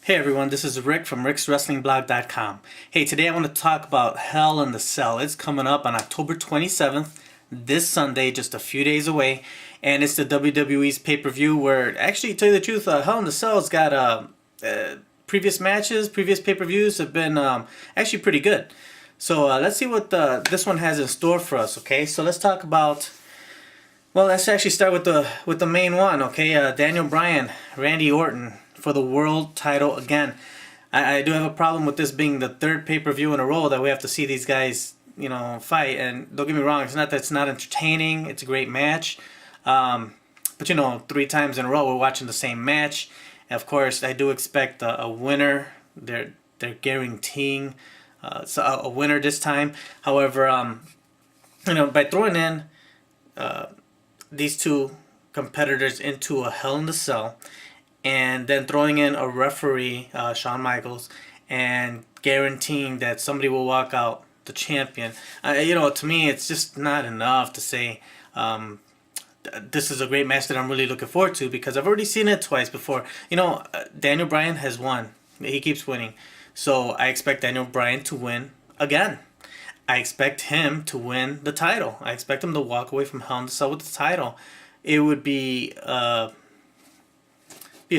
Hey everyone, this is Rick from rickswrestlingblog.com. Hey, today I want to talk about Hell in the Cell. It's coming up on October 27th, this Sunday, just a few days away, and it's the WWE's pay-per-view where, actually, to tell you the truth, Hell in the Cell's got previous matches, previous pay-per-views have been actually pretty good. So let's see what this one has in store for us, okay? So let's talk about, well, let's actually start with the main one, okay? Daniel Bryan, Randy Orton for the world title again. I do have a problem with this being the third pay-per-view in a row that we have to see these guys, fight. And don't get me wrong, it's not that it's not entertaining. It's a great match. But 3 times in a row we're watching the same match. And of course, I do expect a winner. They're guaranteeing a winner this time. However, by throwing in these two competitors into a Hell in the Cell, and then throwing in a referee, Shawn Michaels, and guaranteeing that somebody will walk out the champion. To me, it's just not enough to say this is a great match that I'm really looking forward to, because I've already seen it twice before. Daniel Bryan has won. He keeps winning. So I expect Daniel Bryan to win again. I expect him to win the title. I expect him to walk away from Hell in the Cell with the title. It would be a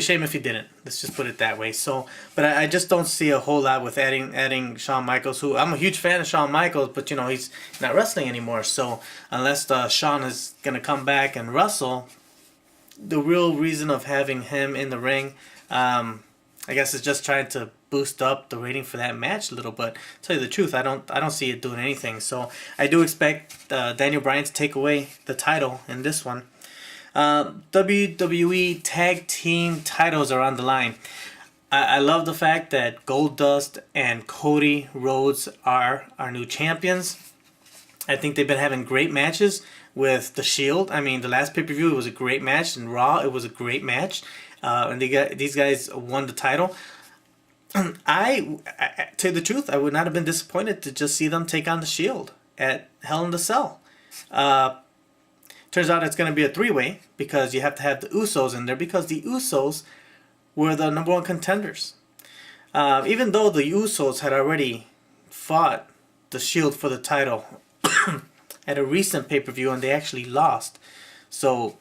shame if he didn't. Let's just put it that way. So, but I just don't see a whole lot with adding Shawn Michaels, who I'm a huge fan of Shawn Michaels, but he's not wrestling anymore. So unless Shawn is gonna come back and wrestle, the real reason of having him in the ring, I guess, is just trying to boost up the rating for that match a little. But to tell you the truth, I don't see it doing anything. So I do expect Daniel Bryan to take away the title in this one. WWE Tag Team titles are on the line. I love the fact that Goldust and Cody Rhodes are our new champions. I think they've been having great matches with The Shield. I mean, the last pay-per-view, it was a great match, and Raw, it was a great match. And these guys won the title. I tell you the truth, I would not have been disappointed to just see them take on The Shield at Hell in the Cell. Turns out it's going to be a 3-way, because you have to have the Usos in there, because the Usos were the number 1 contenders. Even though the Usos had already fought the Shield for the title at a recent pay-per-view, and they actually lost. So,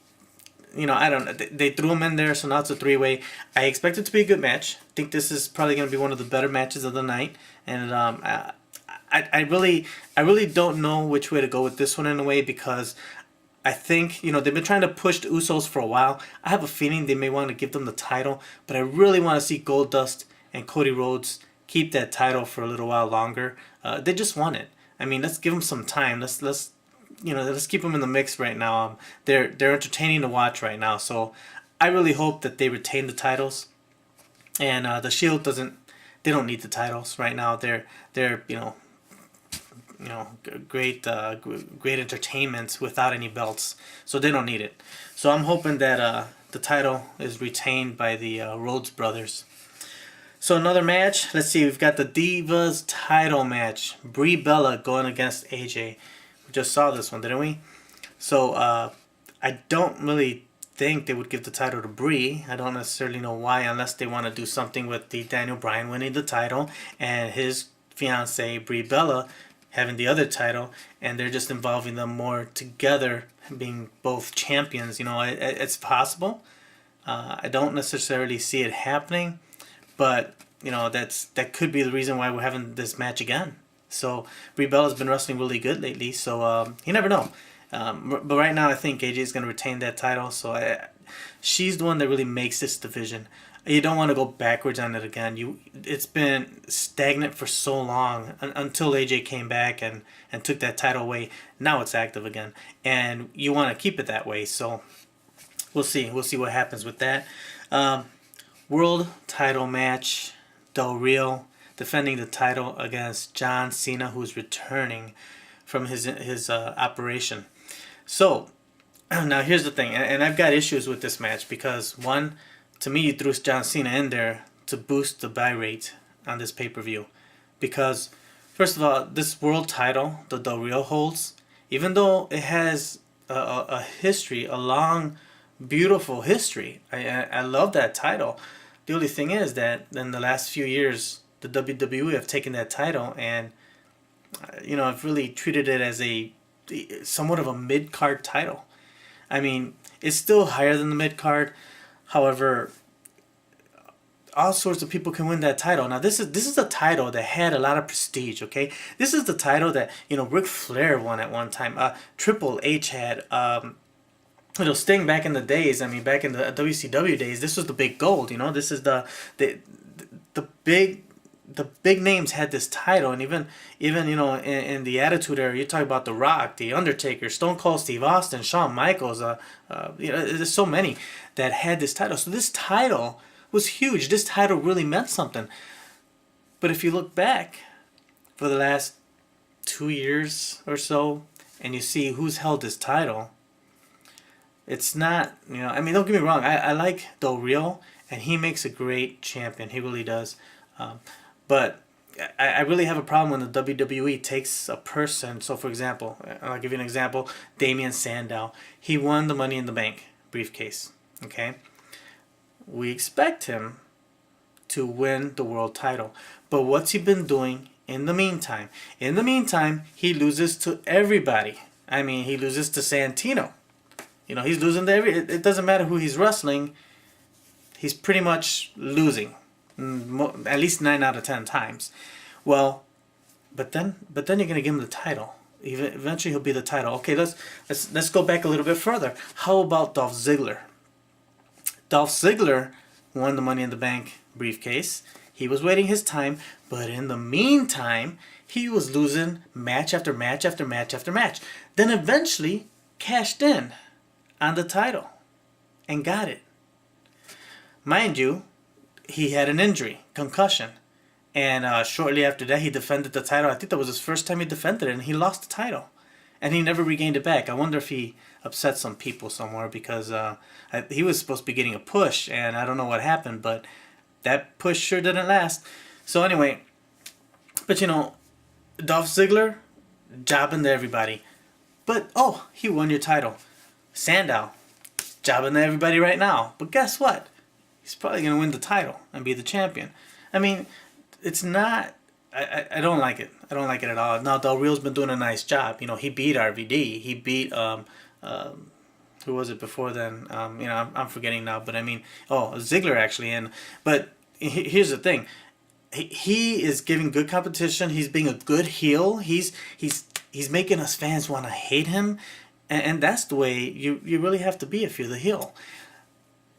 I don't know. They threw them in there, so now it's a 3-way. I expect it to be a good match. I think this is probably going to be one of the better matches of the night. And I really don't know which way to go with this one in a way, because I think, they've been trying to push the Usos for a while. I have a feeling they may want to give them the title, but I really want to see Goldust and Cody Rhodes keep that title for a little while longer. They just won it. I mean, let's give them some time. Let's keep them in the mix right now. They're entertaining to watch right now. So I really hope that they retain the titles. And the Shield they don't need the titles right now. They're great entertainment without any belts, so they don't need it. So I'm hoping that the title is retained by the Rhodes brothers. So another match, let's see, we've got the Divas title match. Brie Bella going against AJ. We just saw this one, didn't we? So I don't really think they would give the title to Brie. I don't necessarily know why, unless they want to do something with the Daniel Bryan winning the title and his fiancee Brie Bella having the other title, and they're just involving them more together, being both champions. It's possible. I don't necessarily see it happening, but that could be the reason why we're having this match again. So Brie Bella's been wrestling really good lately, so you never know. But right now, I think AJ is going to retain that title. So she's the one that really makes this division. You don't want to go backwards on it again. It's been stagnant for so long until AJ came back and took that title away. Now it's active again, and you want to keep it that way. So we'll see. We'll see what happens with that. World title match. Del Rio defending the title against John Cena, who's returning from his operation. So now here's the thing, and I've got issues with this match, because one, to me, you threw John Cena in there to boost the buy rate on this pay-per-view. Because, first of all, this world title that Del Rio holds, even though it has a history, a long, beautiful history, I love that title. The only thing is that in the last few years, the WWE have taken that title and, have really treated it as somewhat of a mid-card title. I mean, it's still higher than the mid-card. However, all sorts of people can win that title. Now, this is a title that had a lot of prestige, okay? This is the title that, Ric Flair won at one time. Triple H had, Sting back in the days. I mean, back in the WCW days, this was the big gold, This is the big names had this title, and even in the Attitude Era, you talk about The Rock, The Undertaker, Stone Cold Steve Austin, Shawn Michaels. There's so many that had this title. So this title was huge. This title really meant something. But if you look back for the last 2 years or so, and you see who's held this title, it's not, I mean, don't get me wrong. I like Del Rio, and he makes a great champion. He really does. But I really have a problem when the WWE takes a person. So, for example, I'll give you an example. Damien Sandow. He won the Money in the Bank briefcase. Okay? We expect him to win the world title. But what's he been doing in the meantime? In the meantime, he loses to everybody. I mean, he loses to Santino. He's losing to it doesn't matter who he's wrestling. He's pretty much losing. At least 9 out of 10 times. Well, but then you're gonna give him the title. Eventually, he'll be the title. Okay, let's go back a little bit further. How about Dolph Ziggler? Dolph Ziggler won the Money in the Bank briefcase. He was waiting his time, but in the meantime, he was losing match after match after match after match. Then eventually cashed in on the title and got it. Mind you, he had an injury, concussion. And shortly after that, he defended the title. I think that was his first time he defended it, and he lost the title. And he never regained it back. I wonder if he upset some people somewhere, because he was supposed to be getting a push, and I don't know what happened, but that push sure didn't last. So anyway, but Dolph Ziggler, jobbing to everybody. But, he won your title. Sandow, jobbing to everybody right now. But guess what? He's probably going to win the title and be the champion. I mean, it's not... I don't like it. I don't like it at all. Now, Del Rio's been doing a nice job. He beat RVD. He beat... who was it before then? I'm forgetting now. But I mean... Ziggler, actually. But here's the thing. He is giving good competition. He's being a good heel. He's making us fans want to hate him. And that's the way you really have to be if you're the heel.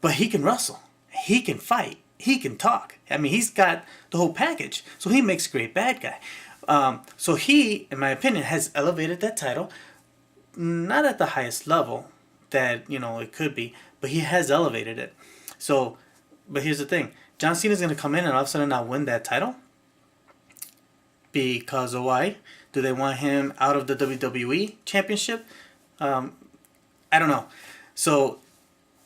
But he can wrestle. He can fight. He can talk. I mean, he's got the whole package. So he makes a great bad guy. So he, in my opinion, has elevated that title. Not at the highest level that, it could be. But he has elevated it. So, but here's the thing. John Cena's going to come in and all of a sudden not win that title. Because of why? Do they want him out of the WWE Championship? I don't know. So,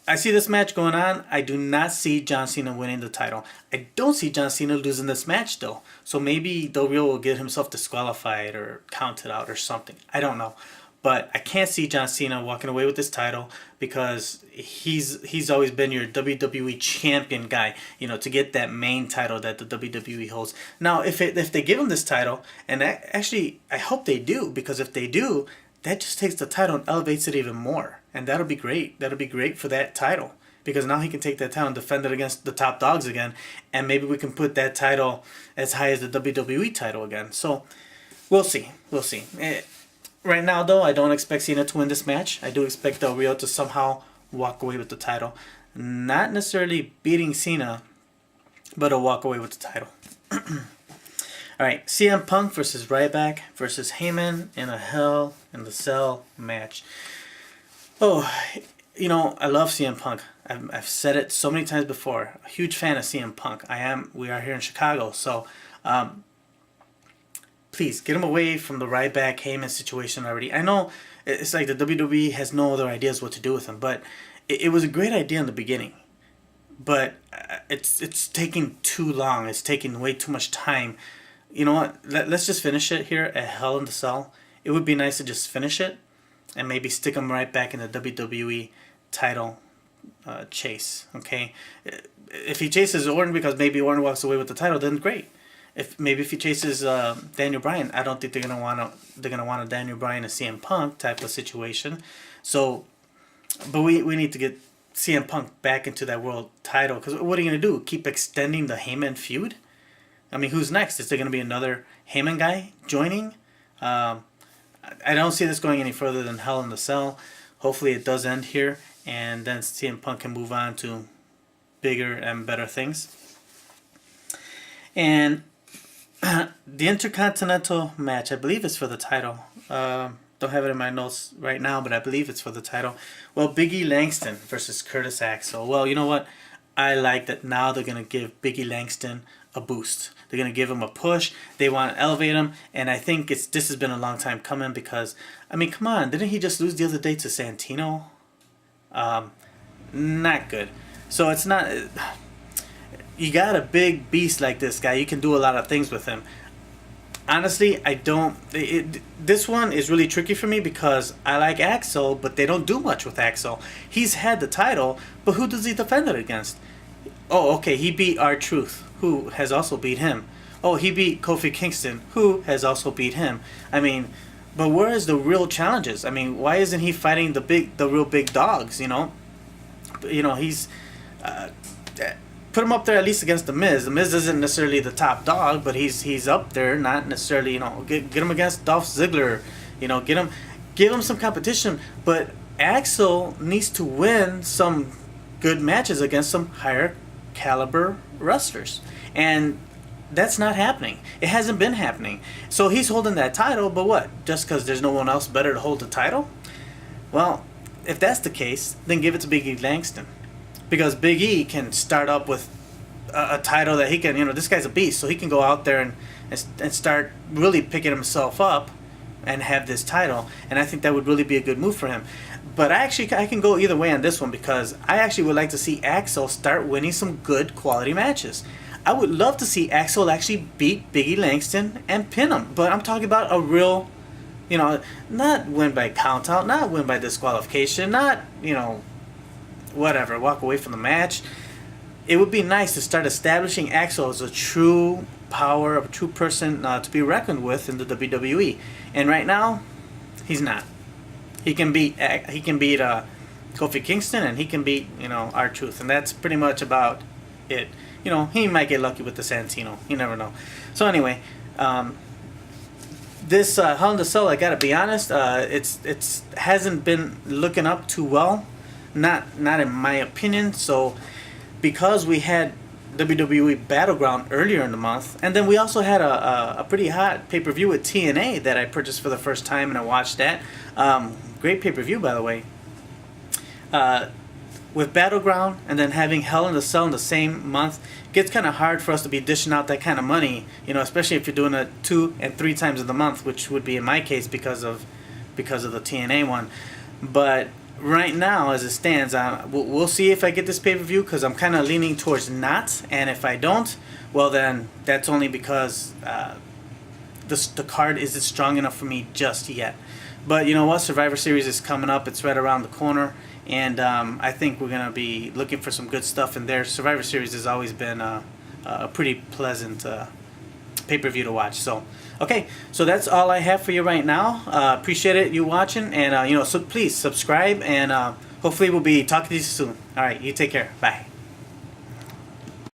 I see this match going on. I do not see John Cena winning the title. I don't see John Cena losing this match, though. So maybe Del Rio will get himself disqualified or counted out or something. I don't know. But I can't see John Cena walking away with this title, because he's always been your WWE champion guy, to get that main title that the WWE holds. Now, if they give him this title, and actually I hope they do, because if they do, that just takes the title and elevates it even more. And that'll be great. That'll be great for that title, because now he can take that title and defend it against the top dogs again, and maybe we can put that title as high as the WWE title again. So we'll see. We'll see. Right now, though, I don't expect Cena to win this match. I do expect Del Rio to somehow walk away with the title. Not necessarily beating Cena, but he'll walk away with the title. Alright, CM Punk versus Ryback versus Heyman in a Hell in the Cell match. Oh, I love CM Punk. I've said it so many times before. A huge fan of CM Punk. We are here in Chicago, so... please, get him away from the Ryback Heyman situation already. I know it's like the WWE has no other ideas what to do with him, but it was a great idea in the beginning. But it's taking too long. It's taking way too much time. You know what? Let's just finish it here at Hell in the Cell. It would be nice to just finish it and maybe stick him right back in the WWE title chase. Okay, if he chases Orton because maybe Orton walks away with the title, then great. If he chases Daniel Bryan, I don't think they're gonna want a Daniel Bryan and CM Punk type of situation. So, but we need to get CM Punk back into that world title, because what are you gonna do? Keep extending the Heyman feud? I mean, who's next? Is there gonna be another Heyman guy joining? I don't see this going any further than Hell in the Cell. Hopefully, it does end here, and then CM Punk can move on to bigger and better things. And the Intercontinental match, I believe it's for the title. Don't have it in my notes right now, but I believe it's for the title. Well, Big E Langston versus Curtis Axel. Well, you know what? I like that now they're going to give Big E Langston a boost. They're going to give him a push. They want to elevate him. And I think this has been a long time coming because, I mean, come on. Didn't he just lose the other day to Santino? Not good. So it's not... You got a big beast like this guy. You can do a lot of things with him. Honestly, I don't... this one is really tricky for me because I like Axel, but they don't do much with Axel. He's had the title, but who does he defend it against? Oh, okay, he beat R-Truth, who has also beat him. Oh, he beat Kofi Kingston, who has also beat him. I mean, but where is the real challenges? I mean, why isn't he fighting the real big dogs, you know? You know, he's... put him up there at least against The Miz. The Miz isn't necessarily the top dog, but he's up there. Not necessarily, you know, get him against Dolph Ziggler. You know, give him some competition. But Axel needs to win some good matches against some higher caliber wrestlers, and that's not happening. It hasn't been happening. So he's holding that title, but what? Just because there's no one else better to hold the title? Well, if that's the case, then give it to Big E Langston. Because Big E can start up with a title that he can, you know, this guy's a beast, so he can go out there and start really picking himself up and have this title. And I think that would really be a good move for him. But I can go either way on this one because I actually would like to see Axel start winning some good quality matches. I would love to see Axel actually beat Big E Langston and pin him. But I'm talking about a real, you know, not win by count out, not win by disqualification, not, you know, whatever, walk away from the match. It would be nice to start establishing Axel as a true power, a true person to be reckoned with in the WWE. And right now, he's not. He can beat Kofi Kingston, and he can beat, you know, R-Truth, and that's pretty much about it. You know, he might get lucky with the Santino. You never know. So anyway, this Hell in the Cell, I gotta be honest, it's hasn't been looking up too well. Not in my opinion. So because we had WWE Battleground earlier in the month, and then we also had a pretty hot pay-per-view with TNA that I purchased for the first time, and I watched that. Great pay-per-view, by the way. With Battleground and then having Hell in the Cell in the same month, it gets kind of hard for us to be dishing out that kind of money, you know, especially if you're doing it 2 and 3 times in the month, which would be in my case because of the TNA one. But right now, as it stands, we'll see if I get this pay-per-view, because I'm kind of leaning towards not. And if I don't, well, then that's only because the card isn't strong enough for me just yet. But you know what? Survivor Series is coming up. It's right around the corner. And I think we're going to be looking for some good stuff in there. Survivor Series has always been a pretty pleasant pay-per-view to watch. So, okay, so that's all I have for you right now. Appreciate it, you watching, and you know, so please subscribe, and hopefully we'll be talking to you soon. All right, you take care. Bye.